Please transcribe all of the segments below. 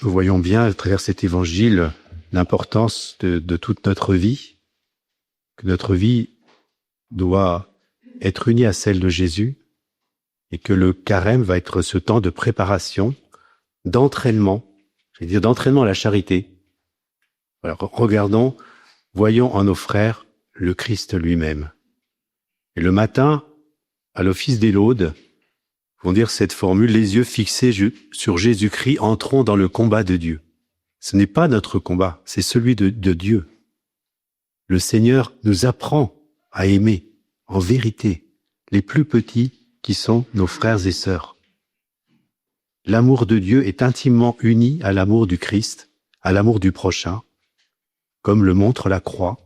nous voyons bien à travers cet évangile l'importance de toute notre vie, que notre vie doit être unie à celle de Jésus et que le carême va être ce temps de préparation, d'entraînement, d'entraînement à la charité. Alors, regardons, voyons en nos frères le Christ lui-même. Et le matin, à l'office des laudes, vont dire cette formule, les yeux fixés sur Jésus-Christ, entrons dans le combat de Dieu. Ce n'est pas notre combat, c'est celui de Dieu. Le Seigneur nous apprend à aimer, en vérité, les plus petits qui sont nos frères et sœurs. L'amour de Dieu est intimement uni à l'amour du Christ, à l'amour du prochain, comme le montre la croix,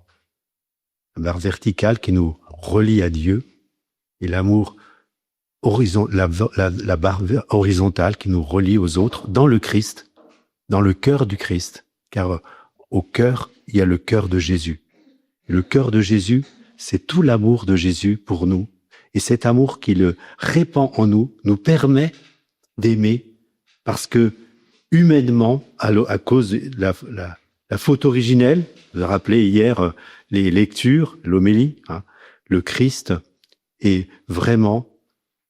la barre verticale qui nous relie à Dieu, et l'amour la barre horizontale qui nous relie aux autres dans le Christ, dans le cœur du Christ, car au cœur, il y a le cœur de Jésus. Et le cœur de Jésus, c'est tout l'amour de Jésus pour nous. Et cet amour qu'il répand en nous, nous permet d'aimer, parce que humainement, à cause de la faute originelle, vous avez rappelé hier les lectures, l'homélie, le Christ est vraiment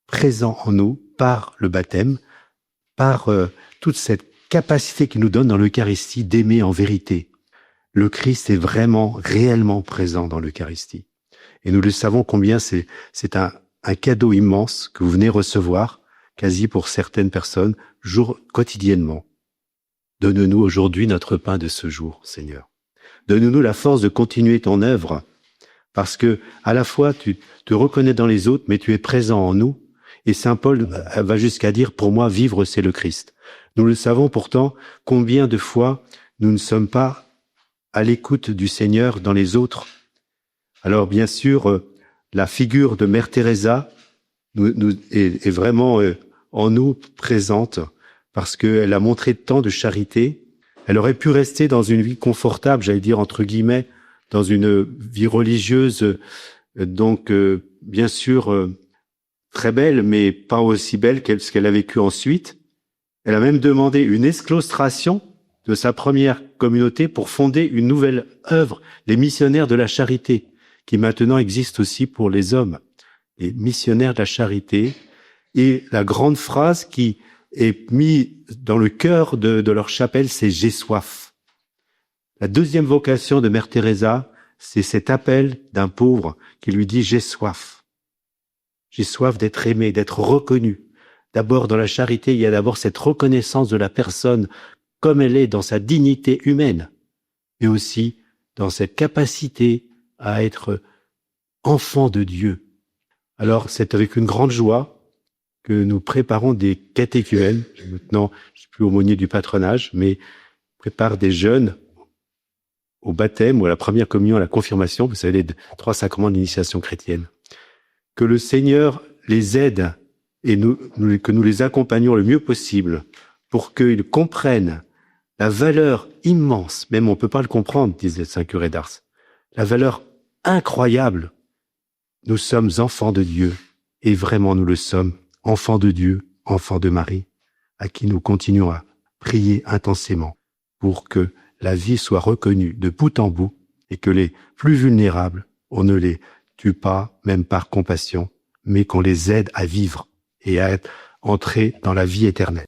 présent en nous par le baptême, par toute cette capacité qu'il nous donne dans l'Eucharistie d'aimer en vérité. Le Christ est vraiment, réellement présent dans l'Eucharistie. Et nous le savons combien c'est un cadeau immense que vous venez recevoir, quasi pour certaines personnes, quotidiennement. Donne-nous aujourd'hui notre pain de ce jour, Seigneur. Donne-nous la force de continuer ton œuvre, parce que à la fois tu te reconnais dans les autres, mais tu es présent en nous. Et saint Paul va jusqu'à dire, pour moi, vivre, c'est le Christ. Nous le savons pourtant, combien de fois nous ne sommes pas à l'écoute du Seigneur dans les autres. Alors bien sûr, la figure de Mère Teresa est vraiment en nous présente, parce qu'elle a montré tant de charité. Elle aurait pu rester dans une vie confortable, j'allais dire entre guillemets, dans une vie religieuse, donc bien sûr très belle, mais pas aussi belle ce qu'elle a vécu ensuite. Elle a même demandé une exclaustration de sa première communauté pour fonder une nouvelle œuvre, les missionnaires de la charité, qui maintenant existent aussi pour les hommes. Les missionnaires de la charité. Et la grande phrase qui est mise dans le cœur de leur chapelle, c'est « J'ai soif ». La deuxième vocation de Mère Teresa, c'est cet appel d'un pauvre qui lui dit « J'ai soif ». J'ai soif d'être aimé, d'être reconnu. D'abord, dans la charité, il y a d'abord cette reconnaissance de la personne comme elle est dans sa dignité humaine, mais aussi dans cette capacité à être enfant de Dieu. Alors, c'est avec une grande joie que nous préparons des catéchumènes. Maintenant, je ne suis plus aumônier du patronage, mais prépare des jeunes au baptême ou à la première communion, à la confirmation, vous savez, les 3 sacrements d'initiation chrétienne. Que le Seigneur les aide et que nous les accompagnons le mieux possible pour qu'ils comprennent la valeur immense, même on ne peut pas le comprendre, disait Saint Curé d'Ars, la valeur incroyable. Nous sommes enfants de Dieu, et vraiment nous le sommes, enfants de Dieu, enfants de Marie, à qui nous continuons à prier intensément pour que la vie soit reconnue de bout en bout et que les plus vulnérables, on ne les tue pas, même par compassion, mais qu'on les aide à vivre et à entrer dans la vie éternelle.